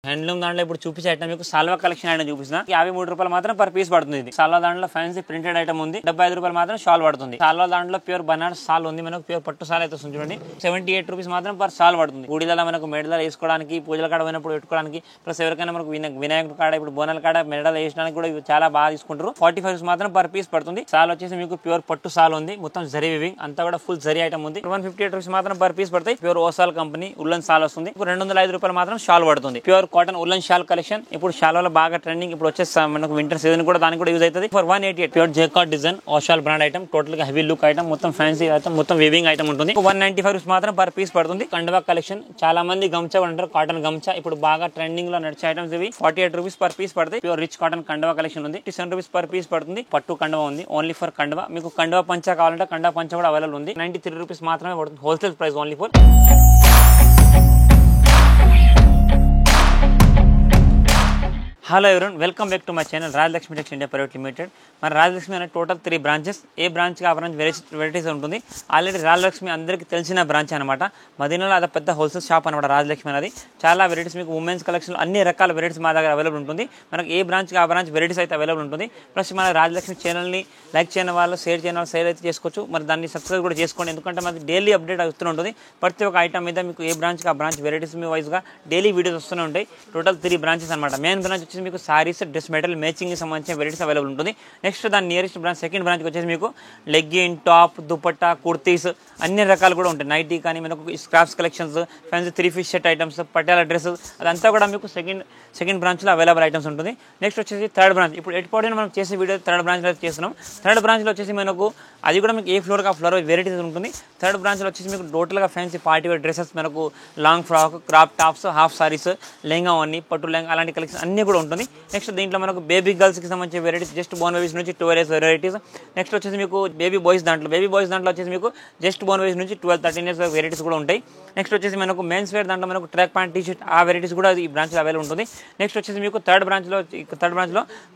Handloom దాంట్లో ఇప్పుడు చూపించే ఐటమ్ మీకు సాల్వా కలెక్షన్ ఐటమ్ చూపిస్తున్నా. 53 రూపాయలు మాత్రం పర్ పీస్ పడుతుంది. ఇది సాల్వా దాంట్లో ఫ్యాన్సీ ప్రింటెడ్ ఐటమ్ ఉంది. 75 రూపాయలు మాత్రం షాల్ పడుతుంది. సాల్వా దాంట్లో ప్యూర్ బనారస్ సాల్ ఉంది. మనకు ప్యూర్ పట్టు సాల్ అయితే చూడండి 78 రూపీస్ మాత్రం పర్ సాల్ పడుతుంది. గుడిలో మనకు మెడలో వేసుకోవడానికి, పూజల కాడ పోయినప్పుడు పెట్టుకోవడానికి, ప్లస్ ఎవరికైనా మనకు వినాయకుడి కాడ ఇప్పుడు బోనాల కాడ మెడలో వేయడానికి కూడా చాలా బాగా తీసుకుంటారు. 45 రూపీస్ మాత్రం పర్ పీస్ పడుతుంది. సాల్ వచ్చేసి మీకు ప్యూర్ పట్టు సాల్ ఉంది. మొత్తం జరీ వివింగ్ అంతా కూడా ఫుల్ జరీ ఐటమ్ ఉంది. 158 రూపీస్ మాత్రం పర్ పీస్ పడతాయి. Pure Oswal company woollen shawl వస్తుంది. 205 రూపాయలు మాత్రం షాల్ పడుతుంది. Pure cotton woollen shawl collection ఇప్పుడు షాల్లో బాగా ట్రెండింగ్. ఇప్పుడు వచ్చేసి మనకు వింటర్ సీజన్ కూడా దానికి కూడా యూజ్ అవుతుంది. ఫర్ 188 ప్యూర్ జేకార్డ్ డిజైన్ ఓషాల్ బ్రాండ్ ఐటమ్. టోటల్ గా హెవీ లుక్ ఐటమ్, మొత్తం ఫ్యాన్సీ ఐటమ్, మొత్తం వీవింగ్ ఐటమ్ ఉంటుంది. 195 రూపీస్ మాత్రం పర్ పీస్ పడుతుంది. కండవా కలెక్షన్ చాలా మంది గమ్చా అంటారు, కాటన్ గమ్చా ఇప్పుడు బాగా ట్రెండింగ్ లో నడిచే ఐటమ్స్ ఇవి. 48 రూపీస్ పర్ పీస్ పడతాయి. ప్యూర్ రిచ్ కాటన్ కండవా కలెక్షన్ ఉంది. 7 రూపీస్ పర్ పీస్ పడుతుంది. పట్టు కండవా ఉంది, ఓన్లీ ఫర్ కండవా. మీకు కండవా పంచా కావాలంటే కండవా పంచా కూడా అవైలబుల్ ఉంది. 93 రూపీస్ మాత్రమే పడుతుంది. Wholesale price only for. Hello everyone, welcome back to my channel Rajalakshmi Tex India private limited. మన రాజలక్ష్మి అనే టోటల్ 3 బ్రాంచెస్. ఏ బ్రాంచ్కి ఆ బ్రాంచ్ వెరైటీస్ ఉంటుంది. ఆల్రెడీ రాజలక్ష్మి అందరికీ తెలిసిన బ్రాంచ్ అనమాట. మదీనాలో అది పెద్ద హోల్సేల్ షాప్ అనమాట రాజలక్ష్మి అనేది. చాలా వెరైటీస్ మీకు ఉమెన్స్ కలెక్షన్ అన్ని రకాల వెరైటీస్ మా దగ్గర అవైలబుల్ ఉంటుంది. మనకు ఏ బ్రాంచ్కి ఆ బ్రాంచ్ వెరైటీస్ అయితే అవైలబుల్ ఉంటుంది. ప్లస్ మన రాజలక్ష్మి ఛానల్ని లైక్ చేయని వాళ్ళు షేర్ చేయని వాళ్ళు షేర్ అయితే చేసుకోవచ్చు. మరి దాన్ని సబ్స్క్రైబ్ కూడా చేసుకోండి, ఎందుకంటే మనకి డైలీ అప్డేట్ వస్తూనే ఉంటుంది. ప్రతి ఒక్క ఐటమ్ మీద మీకు ఏ బ్రాంచ్కి ఆ బ్రాంచ్ వెరైటీస్ మీ వైజ్గా డైలీ వీడియోస్ వస్తూనే ఉంటాయి. టోటల్ 3 బ్రాంచెస్ అనమాట. మెయిన్ బ్రాంచ్ వచ్చేసి మీకు సారీస్, డ్రెస్ మెటీరియల్, మేచింగ్కి సంబంధించిన వెరైటీస్ అవైలబుల్ ఉంటుంది. నెక్స్ట్ దాని నియరెస్ట్ బ్రాంచ్ సెకండ్ బ్రాంచ్కి వచ్చేసి మీకు లెగ్గిన్, టాప్, దుపట్టా, కుర్తీస్ అన్ని రకాలు కూడా ఉంటాయి. నైటీ కానీ మనకు scraps collections, fancy 3 shirt items, Patiala dresses అదంతా కూడా మీకు సెకండ్ బ్రాంచ్లో అవైలబుల్ ఐటమ్స్ ఉంటుంది. నెక్స్ట్ వచ్చేసి థర్డ్ బ్రాంచ్. ఇప్పుడు ఎటుపోటీ మనం చేసే వీడియో థర్డ్ బ్రాంచ్లో చేస్తున్నాం. థర్డ్ బ్రాంచ్లో వచ్చేసి మనకు అది కూడా మీకు ఏ ఫ్లోర్కి ఆ ఫ్లోర్ వెరైటీస్ ఉంటుంది. థర్డ్ బ్రాంచ్లో వచ్చేసి మీకు టోటల్గా ఫ్యాన్సీ పార్టీ వేర్ డ్రెస్సెస్, మనకు long frock, crop tops, half saris, lehenga అన్ని, పట్టు లెహంగా అలాంటి కలెక్షన్ అన్నీ కూడా ఉంటుంది. నెక్స్ట్ దీంట్లో మనకు బేబీ గర్ల్స్కి సంబంధించిన వెరైటీస్, జస్ట్ బోర్న్ బేబీస్ నుంచి 12 ఇయర్స్ వెరైటీస్. నెక్స్ట్ వచ్చేసి మీకు బేబీ బాయ్స్ దాంట్లో వచ్చేసి మీకు జస్ట్ బోర్న్ బేబీస్ నుంచి 12-13 ఇయర్స్ వెరైటీస్ కూడా ఉంటాయి. నెక్స్ట్ వచ్చేసి మనకు మెన్స్ వేర్ దాంట్లో మనకు ట్రాక్ ప్యాంట్, టీ షర్ట్ ఆ వెరైటీస్ కూడా ఈ బ్రాంచ్లో అవైలబుల్ ఉంటుంది. నెక్స్ట్ వచ్చేసి మీకు థర్డ్ బ్రాంచ్లో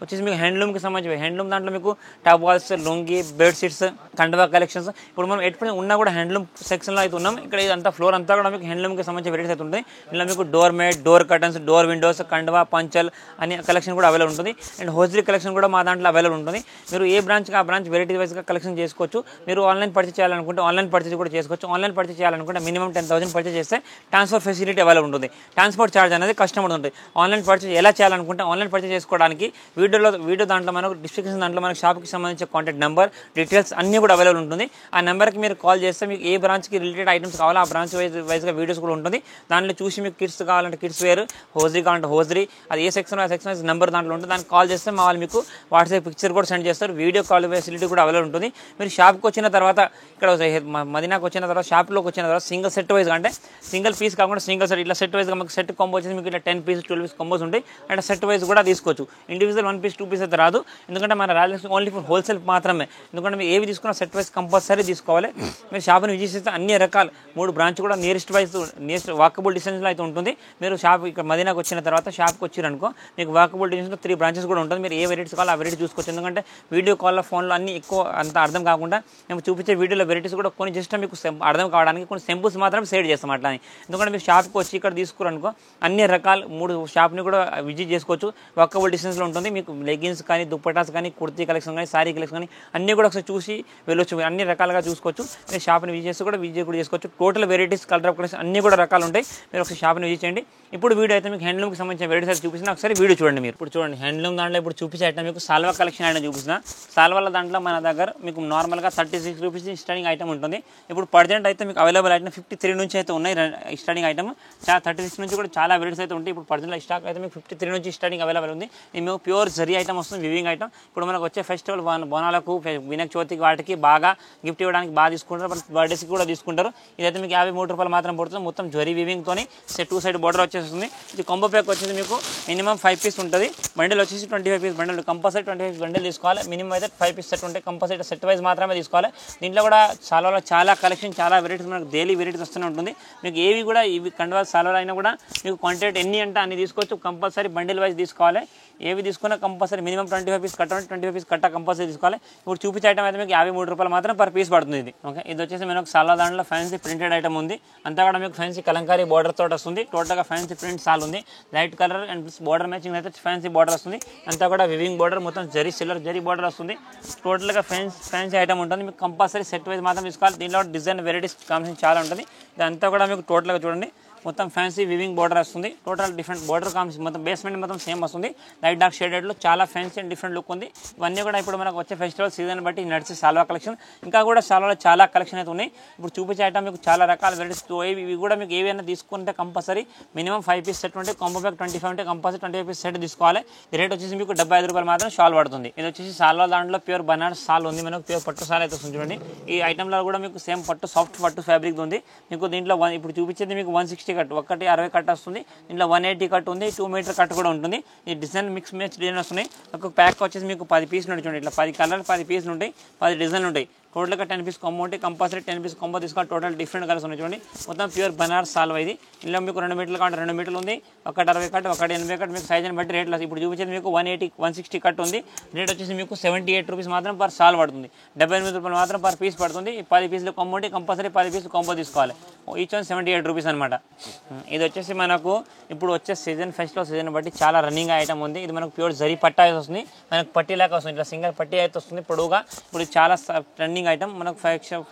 వచ్చేసి మీకు హ్యాండ్లూమ్కి సంబంధించి హ్యాండ్లూమ్ దాంట్లో మీకు టవల్స్, లుంగి, బెడ్ షీట్స్, కండవా కలెక్షన్స్. ఇప్పుడు మనం ఎప్పుడు ఉన్నా కూడా హ్యాండ్లూమ్ సెక్షన్లో అయితే ఉన్నాం. ఇక్కడ ఇదంతా ఫ్లోర్ అంతా కూడా మీకు హ్యాండ్లూమ్కి సంబంధించిన వెరైటీస్ అయితే ఉంటాయి. ఇలా మీకు door mat, door curtains, door windows, కండవా, పంచల్ అనే కలెక్షన్ కూడా అవైలబుల్ ఉంటుంది. అండ్ హోజరీ కలెక్షన్ కూడా మా దాంట్లో అవైలబుల్ ఉంటుంది. మీరు ఏ బ్రాంచ్కి ఆ బ్రాంచ్ వెరైటీ వైజ్గా కలెక్షన్ చేసుకోవచ్చు. మీరు ఆన్లైన్ పర్చేస్ చేయాలనుకుంటే ఆన్లైన్ పర్చేస్ కూడా చేసుకోవచ్చు. ఆన్లైన్ పర్చేస్ చేయాలనుకుంటే మినిమం 10,000 పర్చేస్ చేస్తే ట్రాన్స్ఫర్ ఫెసిలిటీ అవైలబుల్ ఉంటుంది. ట్రాన్స్పోర్ట్ ఛార్జ్ అనేది కస్టమర్ ఉంటుంది. ఆన్లైన్ పర్చేస్ ఎలా చేయాలనుకుంటే ఆన్లైన్ పర్చేస్ చేసుకోవడానికి వీడియో దాంట్లో మనకు డిస్క్రిప్షన్ దాంట్లో మనకు షాప్కి సంబంధించిన కాంటాక్ట్ నెంబర్, డీటెయిల్స్ అన్నీ కూడా అవైలబుల్ ఉంటుంది. ఆ నెంబర్కి మీరు కాల్ చేస్తే మీకు ఏ బ్రాంచ్కి రిలేటెడ్ ఐటమ్స్ కావాలో ఆ బ్రాంచ్ వైజ్గా వీడియోస్ కూడా ఉంటుంది. దాంట్లో చూసి మీకు కిడ్స్ కావాలంటే కిడ్స్ వేర్, హోజరీ కావాలంటే హోజరీ, అది ఏ సెక్షన్ ఆ సెక్షన్ వైజ్ నెంబర్ దాంట్లో ఉంటుంది. దానికి కాల్ చేస్తే మా వాళ్ళు మీకు వాట్సాప్ పిక్చర్ కూడా సెండ్ చేస్తారు. వీడియో కాల్ ఫెసిలిటీ కూడా అవైలబుల్ ఉంటుంది. మీరు షాప్కి వచ్చిన తర్వాత, ఇక్కడ మదీనాకు వచ్చిన తర్వాత, షాప్లోకి వచ్చిన తర్వాత సింగిల్ సెట్ వైజ్గా అంటే సింగిల్ పీస్ కాకుండా సింగిల్ సెట్, ఇట్లా సెట్ వైజ్గా మీకు సెట్ కాంబో వచ్చేసి మీకు ఇట్లా 10 పీస్ 12 పీస్ కాంబోస్ ఉంటాయి. అంటే సెట్ వైజ్ కూడా తీసుకోవచ్చు. ఇండివిజువల్ 1 పీస్ 2 పీస్ అయితే రాదు, ఎందుకంటే మన రాజలక్ష్మి ఓన్లీ ఫర్ హోల్సేల్ మాత్రమే. ఎందుకంటే మీరు ఏవి తీసుకున్నా సెట్ వైజ్ కంపల్సరీ తీసుకోవాలి. మీరు షాప్ని విజిట్ చేస్తే అన్ని రకాలు 3 బ్రాంచ్ కూడా నియరెస్ట్ వాకబుల్ డిస్టెన్స్లో అయితే ఉంటుంది. మీరు షాప్ ఇక్కడ మదీనాకు వచ్చిన తర్వాత షాప్కి వచ్చారనుకో మీకు వాకబుల్ డిస్టెన్స్లో 3 బ్రాంచెస్ కూడా ఉంటుంది. మీరు ఏ వెరైటీస్ కావాలో ఆ వెరైటీ చూసుకోవచ్చు. ఎందుకంటే వీడియో కాల్లో ఫోన్లో అన్ని ఎక్కువ అంత అర్థం కాకుండా మేము చూపించే వీడియోలో వెరైటీస్ కూడా కొన్ని జస్ట్ మీకు అర్థం కావడానికి కొన్ని సింపుల్స్ మాత్రం షేర్ చేస్తాం అట్లా అని. ఎందుకంటే మీరు షాప్కి వచ్చి ఇక్కడ తీసుకురనుకో అన్ని రకాలు 3 షాప్ని కూడా విజిట్ చేసుకోవచ్చు. వాకబుల్ డిస్టెన్స్లో ఉంటుంది. మీకు లెగిన్స్ కానీ, దుప్పటాస్ కానీ, కుర్తీ కలెక్షన్ కానీ, సారీ కలెక్షన్ కానీ అన్నీ కూడా ఒకసారి చూసి వెళ్ళొచ్చు. అన్ని రకాలుగా చూసుకోవచ్చు. మీరు షాప్ని విజిట్ చేసి కూడా విజిట్ కూడా చేసుకోవచ్చు. Total varieties, colour of collection అన్ని కూడా రకాలు ఉంటాయి. మీరు ఒకసారి షాప్ని విజిట్ చేయండి. ఇప్పుడు వీడియో అయితే మీకు హ్యాండ్లూమ్కి సంబంధించిన వెరైటీస్ అయితే చూపిస్తున్నా. ఒకసారి వీడియో చూడండి. మీరు ఇప్పుడు చూడండి హ్యాండ్లూమ్ దాంట్లో ఇప్పుడు చూపించే ఐటమ్ మీకు సాల్వా కలెక్షన్ ఐటమ్ చూపిస్తున్నా. సాల్వాల దాంట్లో మన దగ్గర మీకు నార్మల్గా 36 రూపీస్ స్టార్టింగ్ ఐటమ్ ఉంటుంది. ఇప్పుడు ప్రజెంట్ అయితే మీకు అవైలబుల్ ఐటమ్ 53 నుంచి అయితే ఉన్నాయి స్టార్టింగ్ ఐటమ్. 36 నుంచి కూడా చాలా వెరైటీస్ అయితే ఉంటాయి. ఇప్పుడు ప్రజెంట్ స్టాక్ అయితే మీకు 53 నుంచి స్టార్టింగ్ అవైలబుల్ ఉంది. మేము ప్యూర్ జరీ ఐటమ్ వస్తుంది, వివింగ్ ఐటమ్. ఇప్పుడు మనకు వచ్చే ఫెస్టివల్ బోనాలకు, వినాయక చవితికి వాటికి బాగా గిఫ్ట్ ఇవ్వడానికి బాగా తీసుకుంటారు. బర్త్డేస్కి కూడా తీసుకుంటారు. ఇదైతే మీకు 53 రూపాయలు మాత్రం పడుతుంది. మొత్తం జరీ వివింగ్తో 2 సైడ్ బోర్డర్ వచ్చేస్తుంది. ఇది కాంబో ప్యాక్ వచ్చేసి మీకు మినిమం 5 పీస్ ఉంటుంది. బండిల్ వచ్చేసి 25 పీస్ బండిల్, కంపల్సరీ 25 బండిల్ తీసుకోవాలి. మినిమం అయితే 5 పీస్ సెట్ ఉంటాయి. కంపల్సరీ సెట్ వైజ్ మాత్రమే తీసుకోవాలి. దీంట్లో కూడా చాలా కలెక్షన్, చాలా వెరైటీస్ మనకు డైలీ వెరైటీస్ వస్తూనే ఉంటుంది. మీకు ఏవి కూడా ఇవి కండవా సాల్వాలు అయినా కూడా మీకు క్వాంటిటీ ఎన్ని అంటే అన్ని తీసుకోవచ్చు. కంపల్సరీ బండిల్ వైజ్ తీసుకోవాలి. ఏవి తీసుకున్నా కంపల్సరీ మినిమం 25 పీస్ కట్టాలి, 25 పీస్ కట్ట కంపల్సరీ తీసుకోవాలి. ఇప్పుడు చూపించే ఐటమ్ అయితే మీకు 53 రూపాయలు మాత్రం పర్ పీస్ పడుతుంది ఇది. ఓకే, ఇది వచ్చేసి మనకు సాలా దాంట్లో ఫ్యాన్సీ ప్రింటెడ్ ఐటమ్ ఉంది. అంతా కూడా మీకు ఫ్యాన్సీ కలంకారీ బార్డర్ తోటి వస్తుంది. టోటల్గా ఫ్యాన్సీ ప్రింట్ సాల్ ఉంది. Light colour and plus border matching అయితే ఫ్యాన్సీ బార్డర్ వస్తుంది. అంతా కూడా వివింగ్ బార్డర్ మొత్తం జరీ సిల్వర్ జరీ బార్డర్ వస్తుంది. టోటల్గా ఫ్యాన్సీ ఐటమ్ ఉంటుంది. మీకు కంపల్సరీ సెట్ వైజ్ మాత్రం తీసుకోవాలి. దీంట్లో డిజైన్ వెరైటీస్ కాంబినేషన్ చాలా ఉంటుంది. ఇదంతా కూడా మీకు టోటల్గా చూడండి మొత్తం ఫ్యాన్సీ వివింగ్ బార్డర్ వస్తుంది. టోటల్ డిఫరెంట్ బార్డర్ కాంబినేషన్ మొత్తం బేస్మెంట్ మొత్తం సేమ్ వస్తుంది. లైట్ డార్క్ షేడెడ్లో చాలా ఫ్యాన్సీ అండ్ డిఫరెంట్ లుక్ ఉంది. ఇవన్నీ కూడా ఇప్పుడు మనకు వచ్చే ఫెస్టివల్ సీజన్ బట్టి నడిచే సాల్వా కలెక్షన్. ఇంకా కూడా సాల్వాలో చాలా కలెక్షన్ అయితే ఉన్నాయి. ఇప్పుడు చూపించే ఐటమ్ మీకు చాలా రకాల వెరైటీస్. ఇవి కూడా మీకు ఏవైనా తీసుకుంటే కంపల్సరీ మినిమం 5 పీస్ సెట్ ఉంటే కాంబో ప్యాక్ 25 ఉంటే కంపల్సరీ 25 పీస్ సెట్ తీసుకోవాలి. రేట్ వచ్చేసి మీకు 75 రూపాయలు మాత్రం షాల్ పడుతుంది. ఇది వచ్చేసి సాల్వా దాంట్లో ప్యూర్ బనారస్ సాల్ ఉంది. మనకు ప్యూర్ పట్టు సాల్ అయితే వస్తుంది చూడండి. ఈ ఐటమ్లో కూడా మీకు సేమ్ పట్టు సాఫ్ట్ పట్టు ఫ్యాబ్రిక్ ఉంది. మీకు దీంట్లో ఇప్పుడు చూపించేది మీకు 160 కట్, 160 కట్ వస్తుంది. దీంట్లో 180 కట్ ఉంది, 2 మీటర్ కట్ కూడా ఉంటుంది. ఈ డిజైన్ మిక్స్ మ్యాచ్ డిజైన్ వస్తున్నాయి. ఒక ప్యాక్ వచ్చేసి మీకు 10 పీసులు ఉంటాయి చూడండి. ఇట్లా 10 కలర్ 10 పీసులు ఉంటాయి, 10 డిజైన్లు ఉంటాయి. టోటల్గా 10 పీస్ కాంబో ఉంటే కంపల్సరీ 10 పీస్ కాంబో తీసుకోవాలి. టోటల్ డిఫరెంట్ కలర్స్ ఉన్నాయి చూడండి. మొత్తం ప్యూర్ బనారస్ సాల్వా ఇది. ఇందులో మీకు 2 మీటర్లు కావాలి, 2 మీటర్లు ఉంది. 160 కట్, 180 కట్ మీకు సైజ్ అని బట్టి రేట్లు. ఇప్పుడు చూపించేది మీకు 180 160 కట్ ఉంది. రేట్ వచ్చేసి మీకు 78 రూపీస్ మాత్రం పర్ సాల్ పడుతుంది. 78 రూపాయలు మాత్రం పర్ పీస్ పడుతుంది. 10 పీసులు కాంబో ఉంటే కంపల్సరీ 10 పీసులు కాంబో తీసుకోవాలి. ఈచ్ వన్ 78 రూపీస్ అనమాట. ఇది వచ్చేసి మనకు ఇప్పుడు వచ్చే సీజన్ ఫెస్టివల్ సీజన్ బట్టి చాలా రన్నింగ్ ఐటమ్ ఉంది. ఇది మనకు ప్యూర్ జరీ పట్టా అయితే వస్తుంది. మనకు పట్టీ లాగా వస్తుంది. ఇట్లా సింగల్ పట్టీ అయితే వస్తుంది పొడవుగా. ఇప్పుడు చాలా రన్నింగ్ ఐటమ్. మనకు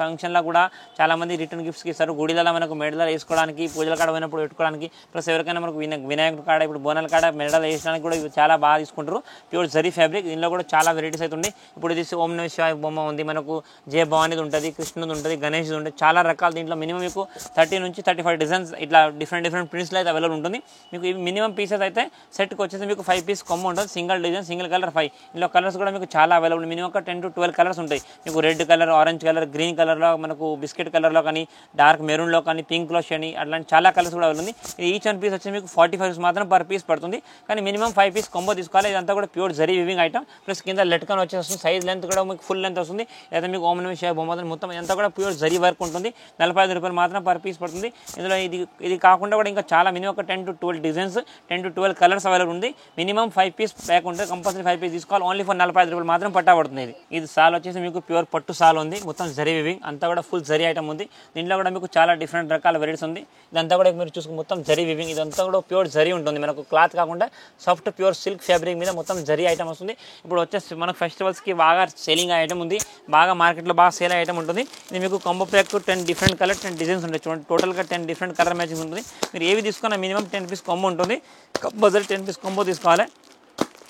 ఫంక్షన్లో కూడా చాలా మంది రిటర్న్ గిఫ్ట్స్కి ఇస్తారు. గుడిలలో మనకు మెడలో వేసుకోవడానికి, పూజల కాడ పోయినప్పుడు పెట్టుకోవడానికి, ప్లస్ ఎవరికైనా మనకు వినాయకుడి కాడ ఇప్పుడు బోనాల కాడ మెడలో వేసడానికి కూడా ఇవి చాలా బాగా తీసుకుంటారు. Pure zari fabric. దీనిలో కూడా చాలా వెరైటీస్ అయితే ఉంది. ఇప్పుడు ఇది ఓం నమః శివాయ బొమ్మ ఉంది, మనకు జయ భవానిది ఉంటుంది, కృష్ణుది ఉంటుంది, గణేష్ది ఉంటుంది, చాలా రకాలు. దీంట్లో మినిమం మీకు 30 నుంచి 35 డిజైన్స్ ఇట్లా డిఫరెంట్ ప్రింట్స్లో అయితే అవైలబుల్ ఉంటుంది. మీకు ఇవి మినిమం పీసెస్ అయితే సెట్కి వచ్చేసి మీకు 5 పీస్ కొమ్మ ఉంటుంది. Single design single colour 5. ఇందులో కలర్స్ కూడా మీకు చాలా అవైలబుల్. మినిమం ఒక 10 to 12 కలర్స్ ఉంటాయి. మీకు red colour, orange colour, green కలర్లో, మనకు బిస్కెట్ కలర్లో కానీ, డార్క్ మెరూన్లో కానీ, పింక్లో షని అట్లాంటి చాలా కలర్స్ కూడా ఉంది. ఇది ఈచ్ వన్ పీస్ వచ్చి మీకు 45 రూపీస్ మాత్రం పర్ పీస్ పడుతుంది. కానీ మినిమం 5 పీస్ కొంబో తీసుకోవాలి. ఇదంతా కూడా pure zari weaving item. Plus కింద లెట్కన్ వచ్చేస్తుంది. సైజ్ లెంత్ కూడా మీకు ఫుల్ లెంత్ వస్తుంది. లేదా మీకు ఓం నమః శివాయ బొమ్మ మొత్తం ఇదంతా కూడా ప్యూర్ జరీ వర్క్ ఉంటుంది. 45 రూపాయలు మాత్రం పర్ పీస్ పడుతుంది. ఇందులో ఇది కాకుండా కూడా ఇంకా చాలా మినిమం ఒక 10 to 12 designs, 10 to 12 colours available ఉంది. మినిమం 5 పీస్ ప్యాక్ ఉంటే కంపల్సరీ 5 పీస్ తీసుకోవాలి. ఓన్లీ ఫర్ 45 రూపాయలు మాత్రం పట్టా పడుతుంది. ఇది సాల్ వచ్చేసి మీకు ప్యూర్ పట్టు సాల్ ఉంది. మొత్తం జరీ వివింగ్ అంతా కూడా ఫుల్ జరీ ఐటమ్ ఉంది. దీంట్లో కూడా మీకు చాలా డిఫరెంట్ రకాల వెరైటీస్ ఉంది. ఇదంతా కూడా మీరు చూసుకుని మొత్తం జరీ వివింగ్. ఇదంతా కూడా ప్యూర్ జరీ ఉంటుంది. మనకు క్లాత్ కాకుండా సాఫ్ట్ ప్యూర్ సిల్క్ ఫ్యాబ్రిక్ మీద మొత్తం జరీ ఐటమ్ వస్తుంది. ఇప్పుడు వచ్చేసి మనకు ఫెస్టివల్స్కి బాగా సేలింగ్ ఐటమ్ ఉంది. బాగా మార్కెట్లో బాగా సేల్ ఐటమ్ ఉంటుంది. ఇది మీకు combo pack 10 different colour 10 designs ఉంటాయి చూడండి. టోటల్గా 10 డిఫరెంట్ కలర్ మ్యాచింగ్ ఉంటుంది. మీరు ఏవి తీసుకున్నా మినిమం 10 పీస్ కాంబో ఉంటుంది. కంపల్సరీ 10 పీస్ కాంబో తీసుకోవాలి.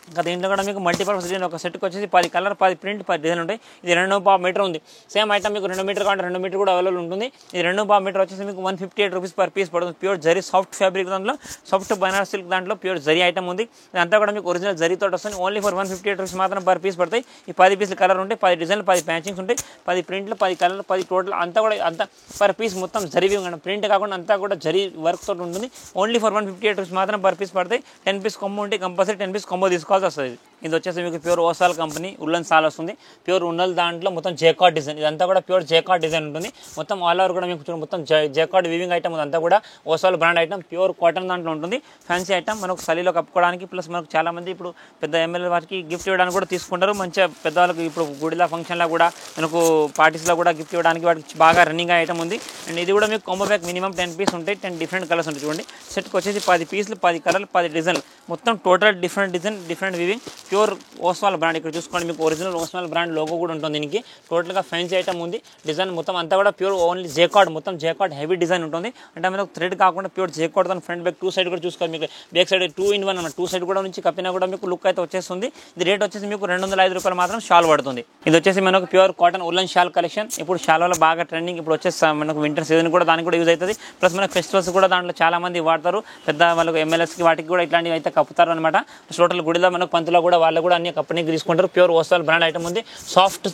ఇంకా దీంట్లో కూడా మీకు మల్టీపర్పస్ డిజైన్ ఒక సెట్కి వచ్చేసి 10 కలర్ 10 ప్రింట్ 10 డిజైన్ ఉంటాయి. ఇది 2.5 మీటర్ ఉంది. సేమ్ ఐటమ్ మీకు 2 మీటర్ కావాలి, 2 మీటర్ కూడా అవైలబుల్ ఉంటుంది. ఇది 2.5 మీటర్ వచ్చేసి మీకు 158 రూపీస్ పర్ పీస్ పడుతుంది. ప్యూర్ జరీ సాఫ్ట్ ఫ్యాబ్రిక్ దాంట్లో సాఫ్ట్ బనారస్ సిల్క్ దాంట్లో ప్యూర్ జరీ ఐటమ్ ఉంది. ఇదంతా కూడా మీకు ఒరిజినల్ జరీతో వస్తుంది. ఓన్లీ ఫర్ 158 రూపీస్ మాత్రం పర్ పీస్ పడతాయి. ఈ 10 పీసులు కలర్ ఉంటాయి, 10 డిజైన్లు, 10 మ్యాచింగ్స్ ఉంటాయి, 10 ప్రింట్లు, 10 కలర్, 10 టోటల్ అంతా కూడా అంతా పర్ పీస్ మొత్తం జరీ ప్రింట్ కాకుండా అంతా కూడా జరీ వర్క్ తోటి ఉంటుంది. ఓన్లీ ఫర్ 158 రూపీస్ మాత్రం పర్ పీస్ పడతాయి. 10 పీస్ కొమ్మ ఉంటే కంపల్సరీ 10 పీస్ కొమ్మ తీసుకోవాల్సి వస్తుంది. ఇది వచ్చేసి మీకు pure Oswal company woollen shawl వస్తుంది. ప్యూర్ ఉన్నల్ దాంట్లో మొత్తం జేకార్డ్ డిజైన్. ఇదంతా కూడా ప్యూర్ జేకార్డ్ డిజైన్ ఉంటుంది. మొత్తం ఆల్ ఓవర్ కూడా మీకు మొత్తం జేకార్డ్ వివింగ్ ఐటమ్ అంతా కూడా ఓసాల్ బ్రాండ్ ఐటమ్. ప్యూర్ కాటన్ దాంట్లో ఉంటుంది. ఫ్యాన్సీ ఐటమ్ మనకు చలిలో కప్పుకోవడానికి, ప్లస్ మనకు చాలా మంది ఇప్పుడు పెద్ద ఎమ్మెల్యే వారికి గిఫ్ట్ ఇవ్వడానికి కూడా తీసుకుంటారు. మంచిగా పెద్దవాళ్ళకి ఇప్పుడు గుడిలో ఫంక్షన్లో కూడా మనకు పార్టీస్లో కూడా గిఫ్ట్ ఇవ్వడానికి వాటికి బాగా రన్నింగ్ ఐటమ్ ఉంది. అండ్ ఇది కూడా మీకు కాంబో ప్యాక్ మినిమం 10 పీస్ ఉంటాయి. 10 డిఫరెంట్ కలర్స్ ఉంటాయి చూడండి. సెట్కి వచ్చేసి 10 పీసులు, 10 కలర్లు, 10 డిజైన్లు, మొత్తం total different design, different weaving. Pure Oswal brand. ఇక్కడ చూసుకోండి మీకు ఒరిజినల్ ఓస్వాల్ బ్రాండ్ లోగో కూడా ఉంటుంది. దీనికి టోటల్గా ఫ్యాన్సీ ఐటమ్ ఉంది. డిజైన్ మొత్తం అంతా కూడా ప్యూర్ ఓన్లీ జేకార్డ్, మొత్తం జేకార్డ్ హెవీ డిజైన్ ఉంటుంది. అంటే మనకు థ్రెడ్ కాకుండా ప్యూర్ జేకార్డ్ దాని ఫ్రంట్ బ్యాక్ 2 సైడ్ కూడా చూసుకోవాలి. మీకు బ్యాక్ సైడ్ 2 in 1 అన్నమాట. 2 సైడ్ కూడా నుంచి కప్పినా కూడా మీకు లుక్ అయితే వచ్చేస్తుంది. ఇది రేట్ వచ్చేసి మీకు 205 రూపాయలు మాత్రం షాల్ పడుతుంది. ఇది వచ్చేసి మనకు pure cotton woollen shawl collection. ఇప్పుడు షాల్లో బాగా ట్రెండింగ్. ఇప్పుడు వచ్చేసి మనకు వింటర్ సీజన్ కూడా దానికి కూడా యూజ్ అవుతుంది. ప్లస్ మనకు ఫెస్టివల్స్ కూడా దాంట్లో చాలా మంది వాడతారు. పెద్ద వాళ్ళకి ఎమ్మెల్యేస్కి వాటికి కూడా ఇట్లాంటివి అయితే కప్పుతారు అనమాట. టోటల్ గుడిలో మనకు పంతులో కూడా వాళ్ళు కూడా అన్ని కప్పనికి తీసుకుంటారు. ప్యూర్ ఓసాల్ బ్రాండ్ ఐటమ్ ఉంది. సాఫ్ట్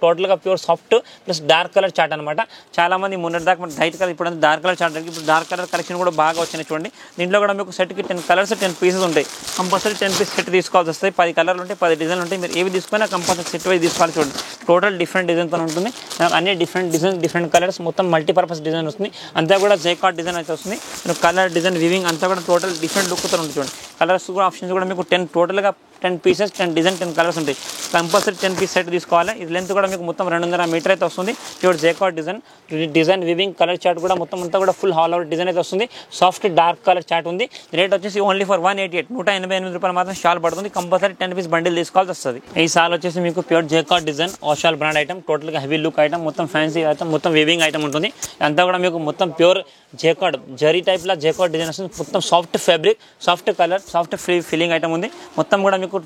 టోటల్గా pure soft plus dark colour chart అనమాట. చాలా మంది మొన్నటి దాకా మన లైట్ కలర్, ఇప్పుడు డార్క్ కలర్ చార్ట్. ఇప్పుడు డార్క్ కలర్ కలెక్షన్ కూడా బాగా వచ్చినాయి చూడండి. దీంట్లో కూడా మీకు సెట్కి 10 కలర్స్ 10 పీసెస్ ఉంటాయి. కంపల్సరీ 10 పీస్ సెట్ తీసుకోవాల్సి వస్తాయి. 10 కలర్లు ఉంటాయి, 10 డిజైన్లు ఉంటాయి. మీరు ఏవి తీసుకున్నా కంపల్సరీ సెట్ వైజ్ తీసుకోవాలి చూడండి. టోటల్ డిఫరెంట్ డిజైన్తో ఉంటుంది. అన్ని డిఫరెంట్ డిజైన్, డిఫరెంట్ కలర్స్, మొత్తం మల్టీపర్పస్ డిజైన్ వస్తుంది. అంతా కూడా జైకార్డ్ డిజైన్ అయితే వస్తుంది. కలర్ డిజైన్ వివింగ్ అంతా కూడా టోటల్ డిఫరెంట్ లుక్తో ఉంటుంది చూడండి. కలర్స్ కూడా ఆప్షన్స్ కూడా మీకు 10 టోటల్గా 10 పీసెస్ 10 డిజైన్ 10 కలర్స్ ఉంటాయి. కంపల్సరీ 10 పీస్ సెట్ తీసుకోవాలి. ఇది లెంత్ కూడా మీకు మొత్తం 2.5 మీటర్ అయితే వస్తుంది. Pure jacquard design weaving colour chart కూడా మొత్తం అంతా కూడా ఫుల్ హాల్ అవుట్ డిజైన్ అయితే వస్తుంది. సాఫ్ట్ డార్క్ కలర్ చార్ట్ ఉంది. రేట్ వచ్చేసి ఓన్లీ ఫర్ 188 188 మాత్రం షాల్ పడుతుంది. కంపల్సరీ 10 పీస్ బండిల్ తీసుకోవాల్సి వస్తుంది. ఈ సాల్ వచ్చేసి మీకు ప్యూర్ జేకార్డ్ డిజైన్ ఓషాల్ బ్రాండ్ ఐటమ్, టోటల్గా హెవీ లుక్ ఐటమ్, మొత్తం ఫ్యాన్సీ ఐటమ్, మొత్తం వివింగ్ ఐటమ్ ఉంటుంది. అంతా కూడా మీకు మొత్తం ప్యూర్ జేకార్డ్ జరీ టైప్లో జేకార్డ్ డిజైన్ వస్తుంది. మొత్తం soft fabric, soft colour, soft feeling item ఉంది. మొత్తం కూడా మీకు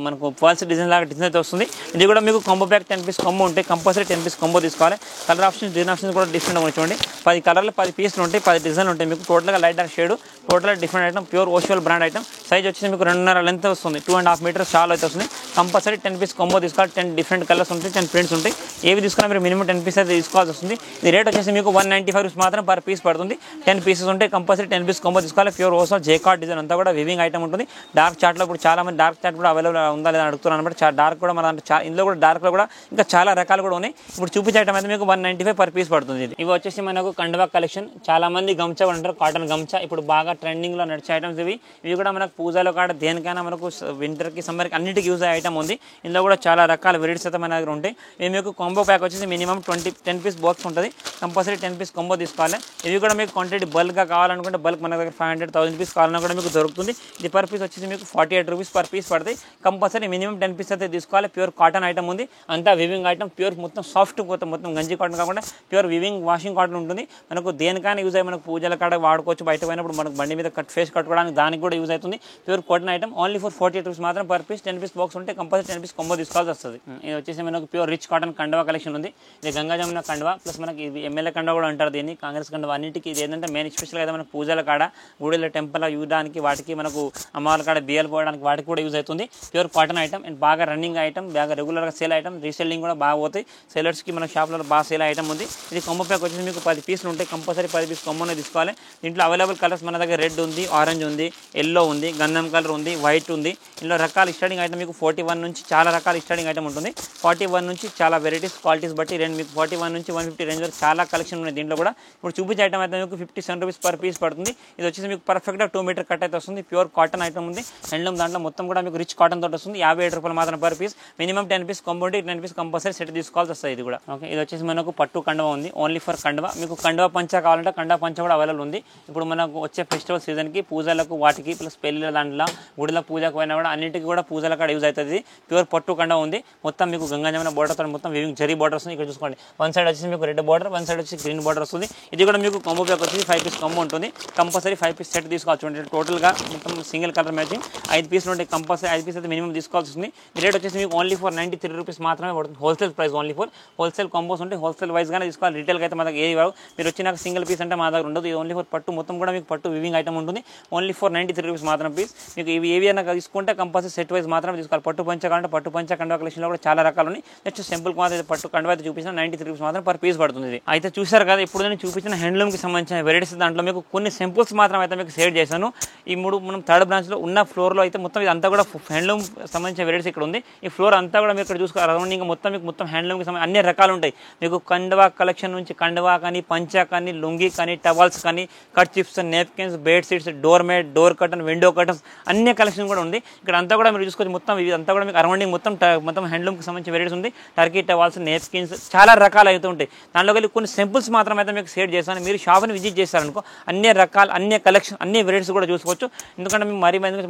మనకు ఫాల్స్ డిజైన్ లాగా డిజైన్ అయితే వస్తుంది. ఇది కూడా మీకు కాంబో ప్యాక్ 10 పీస్ కాంబో ఉంటాయి. కంపల్సరీ 10 పీస్ కాంబో తీసుకోవాలి. కలర్ ఆప్షన్స్ డిజైన్ ఆప్షన్స్ కూడా డిఫరెంట్ ఉంది. చూడండి 10 కలర్లు 10 పీసులు ఉంటాయి, 10 డిజైన్లు ఉంటాయి. మీకు టోటల్గా లైట్ డార్క్ షేడ్, టోటల్గా డిఫరెంట్ ఐటమ్, ప్యూర్ ఓషియల్ బ్రాండ్ ఐటమ్. సైజ్ వచ్చేసి మీకు 2.5 లెంత్ వస్తుంది. 2.5 మీటర్స్ షాల్ అయితే వస్తుంది. కంపల్సరీ 10 పీస్ కాంబో తీసుకోవాలి. 10 డిఫరెంట్ కలర్స్ ఉంటాయి, 10 ప్రింట్స్ ఉంటాయి. ఏవి తీసుకున్నా మీరు మినిమం 10 పీస్ అయితే తీసుకోవాల్సి వస్తుంది. ఇది రేట్ వచ్చేసి మీకు 195 రూపీస్ మాత్రం పర్ పీస్ పడుతుంది. 10 పీసెస్ ఉంటాయి. కంపల్సరీ 10 పీస్ కాంబో తీసుకోవాలి. ప్యూర్ ఓషియల్ జేకార్డ్ డిజైన్ అంతా కూడా వివింగ్ ఐటమ్ ఉంటుంది. డార్క్ చార్ట్లో ఇప్పుడు చాలా మంది డార్క్ చార్ట్ కూడా అవైలబుల్ ఉందా లేదా అడుగుతున్నాను అనమాట. డార్క్ కూడా మన ఇందులో కూడా డార్క్లో కూడా ఇంకా చాలా రకాలు కూడా ఉన్నాయి. ఇప్పుడు చూపించే ఐటమ్ అయితే మీకు 195 పర్ పీస్ పడుతుంది. ఇవి వచ్చేసి మనకు కండువా కలెక్షన్. చాలా మంది గమ్చా కూడా అంటారు, కాటన్ గమ్చా ఇప్పుడు బాగా ట్రెండింగ్లో నడిచే ఐటమ్స్ ఇవి. ఇవి కూడా మనకు పూజలో కాడ దేనికైనా మనకు వింటర్కి సమ్మర్కి అన్నిటికీ యూజ్ అయ్యే ఐటమ్ ఉంది. ఇందులో కూడా చాలా రకాల వెరైటీస్ అయితే మన దగ్గర ఉంటాయి. ఇవి మీకు కాంబో ప్యాక్ వచ్చేసి మినిమం 10 పీస్ బాక్స్ ఉంటుంది. కంపల్సరీ 10 పీస్ కాంబో తీసుకోవాలి. ఇవి కూడా మీకు క్వాంటిటీ బల్క్గా కావాలనుకుంటే బల్క్ మన దగ్గర 500 1000 పీస్ కావాలన్నా కూడా మీకు దొరుకుతుంది. ఇది పర్ పీస్ వచ్చేసి మీకు 48 రూపీస్ పర్ పీస్ పడుతుంది. కంపల్సరీ మినిమం 10 పీస్ అయితే తీసుకోవాలి. ప్యూర్ కాటన్ ఐటమ్ ఉంది. అంతా వివింగ్ ఐటమ్, ప్యూర్ మొత్తం సాఫ్ట్ మొత్తం గంజి కాటన్ కాకుండా ప్యూర్ వివింగ్ వాషింగ్ కాటన్ ఉంటుంది. మనకు దేనికైనా యూజ్ అయ్యి మనకు పూజల కాడ వాడుకోవచ్చు. బయట పోయినప్పుడు మనకు బండి మీద ఫేస్ కట్టుకోవడానికి దానికి కూడా యూజ్ అవుతుంది. Pure cotton item only for 48 rupees మాత్రం పర్ పీస్. 10 పీస్ బాక్స్ ఉంటే కంపల్సరీ 10 పీస్ కాంబో తీసుకోవాల్సి వస్తుంది. ఇది వచ్చేసి మనకు ప్యూర్ రిచ్ కాటన్ కండువా కలెక్షన్ ఉంది. ఇది గంగా జమున కండువా ప్లస్ మనకి ఇది ఎమ్మెల్యే కండువా కూడా అంటారు దీన్ని, కాంగ్రెస్ కండువా. అన్నింటికి ఇది ఏంటంటే మెయిన్ స్పెషల్గా అయితే మనకు పూజల కాడ గుడిలో టెంపుల్ యూడానికి వాటికి మనకు అమ్మవారి కాడ బియ్యాలు పోవడానికి వాటికి కూడా యూజ్ అవుతుంది. ప్యూర్ కాటన్ ఐటమ్ అండ్ బాగా రన్నింగ్ ఐటమ్, బాగా రెగ్యులర్గా సేల్ ఐటమ్, రీసెల్లింగ్ కూడా బాగా పోతాయి. సెలర్స్కి మన షాప్లో బాగా సేల్ ఐటమ్ ఉంది. ఇది కొమ్మ ప్యాక్ వచ్చేసి మీకు 10 పీసులు ఉంటాయి. కంపల్సరీ 10 పీస్ కొమ్మనే తీసుకోవాలి. దీంట్లో అవైలబుల్ కలర్స్ మన దగ్గర రెడ్ ఉంది, ఆరెంజ్ ఉంది, ఎల్లో ఉంది, గంధం కలర్ ఉంది, వైట్ ఉంది. ఇందులో రకాల స్టార్టింగ్ ఐటమ్ మీకు 41 నుంచి చాలా రకాల స్టార్టింగ్ ఐటమ్ ఉంటుంది. 41 నుంచి చాలా వెరైటీస్ క్వాలిటీస్ బట్టి మీకు 41 నుంచి 150 రేంజ్ వరకు చాలా కలెక్షన్ ఉన్నాయి. దీంట్లో కూడా ఇప్పుడు చూపించే ఐటమ్ అయితే మీకు 57 రూపీస్ పర్ పీస్ పడుతుంది. ఇది వచ్చేసి మీకు పర్ఫెక్ట్గా 2 మీటర్ కట్ అయితే వస్తుంది. ప్యూర్ కాటన్ ఐటమ్ ఉంది. హ్యాండ్లూమ్ దాంట్లో మొత్తం కూడా మీకు రిచ్ కాటన్ తోటి వస్తుంది. 57 రూపాయలు మాత్రం per piece. Minimum 10 piece compound 10 piece compulsory set తీసుకోవాల్సి వస్తుంది. ఇది కూడా ఓకే. ఇది వచ్చేసి మనకు పట్టు కండువా ఉంది. ఓన్లీ ఫర్ కండువా. మీకు కండువా పంచ కావాలంటే కండువా పంచ కూడా అవైలబుల్ ఉంది. ఇప్పుడు మనకు వచ్చే ఫెస్టివల్ సీజన్కి పూజలకు వాటికి ప్లస్ పెళ్లిల దాంట్లో గుడిలో పూజకు పోయినా కూడా అన్నింటికి కూడా పూజల కాడ యూజ్ అవుతుంది. ప్యూర్ పట్టు కండువా ఉంది. మొత్తం మీకు గంగా జమున బోర్డర్తో మొత్తం వివింగ్ జరీ బోర్డర్ వస్తుంది. ఇక్కడ చూసుకోండి, వన్ సైడ్ వచ్చేసి మీకు రెడ్ బోర్డర్, వన్ సైడ్ వచ్చి గ్రీన్ బోర్డర్ వస్తుంది. ఇది కూడా మీకు కాంబో ప్యాక్ వచ్చేసి 5 పీస్ కాంబో ఉంటుంది. కంపల్సరీ 5 పీస్ సెట్ తీసుకోవచ్చు. టోటల్గా మొత్తం సింగిల్ కలర్ మ్యాచింగ్ 5 పీసులు ఉంటాయి. కంపల్సరీ 5 పీస్ అయితే మినిమం తీసుకోవాల్సి వస్తుంది. రేట్ వచ్చేసి మీకు ఓన్లీ ఫర్ 93 రూపీస్ మాత్రమే పడుతుంది. Wholesale price only for wholesale combos ఉంటాయి. హోల్సేల్ వైజ్గానే తీసుకోవాలి. రిటైల్కి అయితే మనకు ఏ ఇవ్వరు. మీరు వచ్చినాక సింగిల్ పీస్ అంటే మా దగ్గర ఉండదు. ఇది ఓన్లీ ఫర్ పట్టు మొత్తం కూడా మీకు పట్టు వివింగ్ ఐటమ్ ఉంటుంది. ఓన్లీ ఫర్ 93 రూపీస్ మాత్రం పీస్. మీకు ఇవి ఏవి అయినా తీసుకుంటే కంపల్సరీ సెట్ వైజ్ మాత్రమే తీసుకోవాలి. పట్టు పంచ కావాలంటే పట్టు పంచ కండువా కలెక్షన్లో కూడా చాలా రకాలు ఉన్నాయి. నెక్స్ట్ సింపుల్ మాత్రం పట్టు కండువా అయితే చూపించిన 93 రూపీస్ మాత్రం పర్ పీస్ పడుతుంది. ఇది అయితే చూసారు కదా, ఇప్పుడు నేను చూపించిన హ్యాండ్లూమ్కి సంబంధించిన వెరైటీస్ దాంట్లో మీకు కొన్ని సింపుల్స్ మాత్రం అయితే మీకు షేర్ చేశాను. ఈ మూడు మనం థర్డ్ బ్రాంచ్లో ఉన్న ఫ్లోర్లో అయితే మొత్తం ఇది అంతా కూడా హ్యాండ్లూమ్ సంబంధించిన వెరైటీస్ ఇక్కడ ఉంది. ఈ ఫ్లోర్ అంతా కూడా మీరు ఇక్కడ చూసుకోవాలి. రౌండింగ్ మొత్తం మీకు మొత్తం హ్యాండ్లూమ్కి సంబంధించి అన్ని రకాలు ఉంటాయి. మీకు కండువా కలెక్షన్ నుంచి కండువా కానీ, పంచా కానీ, లుంగి కానీ, టవల్స్ కానీ, కట్ చిప్స్, napkins, bed sheets, door mat, door curtain, window curtains అన్ని కలెక్షన్ కూడా ఉంది. ఇక్కడ అంతా కూడా మీరు చూసుకోవచ్చు. మొత్తం ఇది అంతా కూడా మీకు అరౌండింగ్ మొత్తం హ్యాండ్లూమ్కి సంబంధించిన వెరైటీస్ ఉంది. టర్కీ టవల్స్, నేప్కిన్స్ చాలా రకాలు అయితే ఉంటాయి. దాంట్లో వెళ్ళి కొన్ని సింపుల్స్ మాత్రం అయితే మీకు షేర్ చేస్తాను. మీరు షాప్ని విజిట్ చేస్తారనుకో అన్ని రకాలు, అన్ని కలెక్షన్, అన్ని వెరైటీస్ కూడా చూసుకోవచ్చు. ఎందుకంటే మేము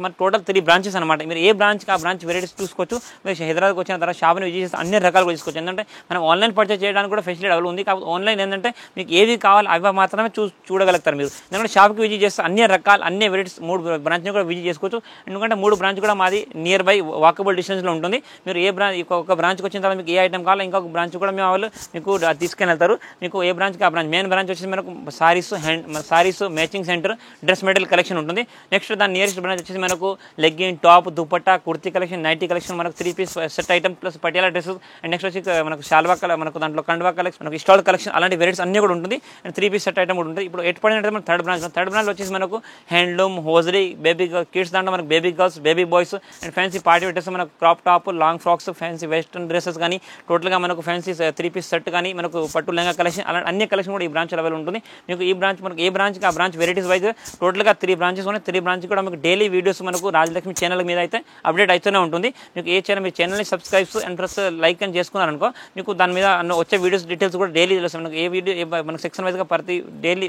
మన టోటల్ 3 బ్రాంచెస్ అనమాట. మీరు ఏ బ్రాంచ్కి ఆ బ్రాంచ్ వెరైటీస్ చూసుకోవచ్చు. మీరు హైదరాబాద్కి వచ్చిన తర్వాత షాప్ని విజిట్ చేస్తే అన్ని రకాలు కూడా చూసుకోవచ్చు. ఎందుకంటే మనం ఆన్లైన్ పర్చేస్ చేయడానికి కూడా ఫెసిలిటీ అవైలబుల్ ఉంది. కాబట్టి ఆన్లైన్ ఏంటంటే మీకు ఏవి కావాలి అవి మాత్రమే చూడగలుగుతారు మీరు. ఎందుకంటే షాప్కి విజిట్ చేస్తే అన్ని రకాలు, అన్ని వెరైటీస్ 3 బ్రాంచ్ని కూడా విజిట్ చేసుకోవచ్చు. ఎందుకంటే 3 బ్రాంచ్ కూడా మాది నియర్ బై వాకబుల్ డిస్టెన్స్లో ఉంటుంది. మీరు ఏ బ్రాంచ్ ఒక బ్రాంచ్కి వచ్చిన తర్వాత మీకు ఏ ఐటమ్ కావాలో ఇంకొక బ్రాంచ్ కూడా మేము వాళ్ళు మీకు తీసుకుని వెళ్తారు. మీకు ఏ బ్రాంచ్కి ఆ బ్రాంచ్. మెయిన్ బ్రాంచ్ వచ్చేసి మనకు sarees matching centre, dress material collection ఉంటుంది. నెక్స్ట్ దాని నియరెస్ట్ బ్రాంచ్ వచ్చేసి మనకు legging, top, dupatta, kurti collection, nighty collection, మనకు 3 piece set item plus Patiala dresses. And next వచ్చి మనకు షాల్వా మనకు దాంట్లో కండువా కలెక్షన్, మనకు స్టాల్ కలెక్షన్ అలాంటి వెరైటీస్ అన్ని కూడా ఉంటుంది. అండ్ 3 పీస్ సెట్ ఐటమ్ కూడా ఉంటుంది. ఇప్పుడు 8 మన థర్డ్ బ్రాంచ్ వచ్చేసి వెరైటీస్ మనకు హ్యాండ్లూమ్, హోజరీ, బేబీ కిడ్స్ దాంట్లో మనకు baby girls, baby boys and fancy party varieties మనకు crop top, long frocks, fancy western dresses కానీ టోటల్గా మనకు ఫ్యాన్సీ 3-piece సెట్ కానీ మనకు పట్టు లెహంగా కలెక్షన్ అలా అన్ని కలెక్షన్ కూడా ఈ బ్రాంచ్ అవైలబుల్ ఉంటుంది. మీకు ఈ బ్రాంచ్ మనకు ఏ బ్రాంచ్కి ఆ బ్రాంచ్ వెరైటీస్ వైజ్ టోటల్గా 3 బ్రాంచెస్ ఉన్నాయి. 3 బ్రాంచ్ కూడా మీకు డైలీ వీడియోస్ మనకు రాజలక్ష్మి ఛానల్ మీద అయితే అప్డేట్ అవుతూనే ఉంటుంది. మీకు ఏ ఛానల్ మీ ఛానల్ని సబ్స్క్రైబ్స్ అండ్ ప్లస్ లైక్ అని చేసుకున్నారనుకో మీకు దాని మీద వచ్చే వీడియోస్ డీటెయిల్స్ కూడా డైలీ తెలుస్తాయి. మనకు ఏ వీడియో మనకు సెక్షన్ వైజ్గా ప్రతి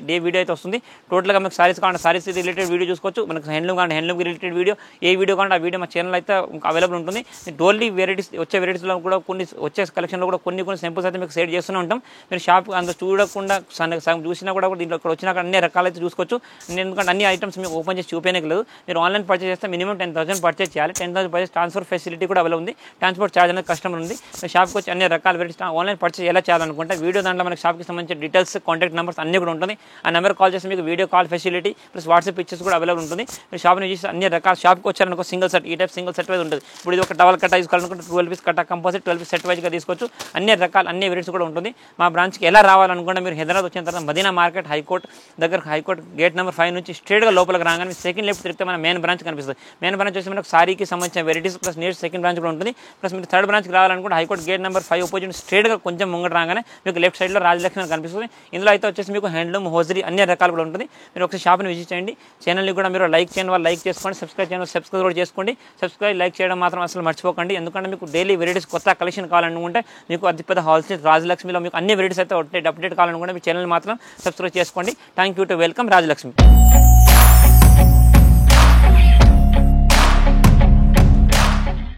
డే వీడియో అయితే వస్తుంది. టోటల్గా మనకు సారీస్ కావాలంటే సారీస్ రిలేటెడ్ వీడియో చూసుకోవచ్చు. మనకు హ్యాండ్లూమ్ కావాలంటే హ్యాండ్లూమ్ రిలేటెడ్ వీడియో, ఏ వీడియో కావాలంటే ఆ వీడియో మా ఛానల్ అయితే అవైలబుల్ ఉంటుంది. డోల్లీ వెరైటీస్ వచ్చే వెరైటీస్లో కూడా కొన్ని వచ్చే కలెక్షన్లో కూడా కొన్ని సింపుల్స్ అయితే మీకు షేర్ చేస్తూనే ఉంటాం. మీరు షాప్ అంత చూడకుండా సగం చూసినా కూడా దీంట్లో ఇక్కడ వచ్చినాక అన్ని రకాలు అయితే చూసుకోవచ్చు. ఎందుకంటే అన్ని ఐటమ్స్ మీకు ఓపెన్ చేసి చూపేయడానికి లేదు. మీరు ఆన్లైన్ పర్చేస్ చేస్తే మినిమం 10,000 పర్చేస్ చేయాలి. 10,000 పర్చేస్ ట్రాన్స్ఫర్ ఫెసిలిటీ కూడా అవైలబుల్ ఉంది. ట్రాన్స్పోర్ట్ ఛార్జ్ అనేది కస్టమర్ ఉంది. మీరు షాప్కి వచ్చి అన్ని రకాల వెరైటీస్ ఆన్లైన్ పర్చేస్ ఎలా చేయాలనుకుంటే వీడియో దాంట్లో మనకి షాప్కి సంబంధించిన డీటెయిల్స్, కాంటాక్ట్ నెంబర్స్ అన్ని కూడా ఉంటుంది. ఆ నెంబర్ కాల్ చేస్తే మీకు video call facility plus WhatsApp pictures కూడా అవైలబుల్ ఉంటుంది. మీరు షాప్ని చూసి అన్ని రకాల షాప్కి వచ్చారనుకో సింగిల్ సెట్, ఈ టైప్ సింగిల్ సెట్ వైజ్ ఉంటుంది. ఇప్పుడు ఇది ఒక డబల్ కట్ట తీసుకోవాలనుకుంటే 12 పీస్ కట్ట కంపల్సరీ 12 పీస్ సెట్ వైజ్గా తీసుకోవచ్చు. అన్ని రకాల అన్ని వెరైటీస్ కూడా ఉంటుంది. మా బ్రాంచ్కి ఎలా రావాలనుకుంటే మీరు హైదరాబాద్ వచ్చిన తర్వాత మదీనా మార్కెట్ హైకోర్ట్ దగ్గర హైకోర్ట్ గేట్ నెంబర్ 5 నుంచి స్ట్రేట్గా లోపలికి రాగానే సెకండ్ లెఫ్ట్ తిరిగితే మన మెయిన్ బ్రాంచ్ కనిపిస్తుంది. మెయిన్ బ్రాంచ్ వచ్చి మనకు సారీకి సంబంధించిన varieties plus next second branch కూడా ఉంటుంది. ప్లస్ మీరు థర్డ్ బ్రాంచ్కి రావాలనుకుంటే హైకోర్ట్ గేట్ నెంబర్ 5 అపోజిట్ స్ట్రేట్గా కొంచెం ముంగట రాగానే మీకు లెఫ్ట్ సైడ్లో రాజలక్ష్మి కనిపిస్తుంది. ఇందులో అయితే వచ్చేసి మీకు హ్యాండ్లూమ్, హోజరీ అన్ని రకాలు కూడా ఉంటుంది. మీరు ఒకసారి షాప్ని విజిట్ చేయండి. ఛానల్ని కూడా మీరు లైక్ చేయండి, వాళ్ళు లైక్ చేసుకోండి. సబ్స్క్రైబ్ కూడా చేసుకోండి. సబ్స్క్రైబ్ లైక్ చేయడం మాత్రం అసలు మర్చిపోకండి. ఎందుకంటే మీకు డైలీ వెరైటీస్ కొత్త కలెక్షన్ కావాలనుకుంటే మీకు అతిపెద్ద హోల్సేల్ రాజలక్ష్మిలో మీకు అన్ని వెరైటీస్ అయితే అప్డేట్ కావాలనుకుంటే మీ ఛానల్ మాత్రం సబ్స్క్రైబ్ చేసుకోండి. Thank you to welcome Rajalakshmi.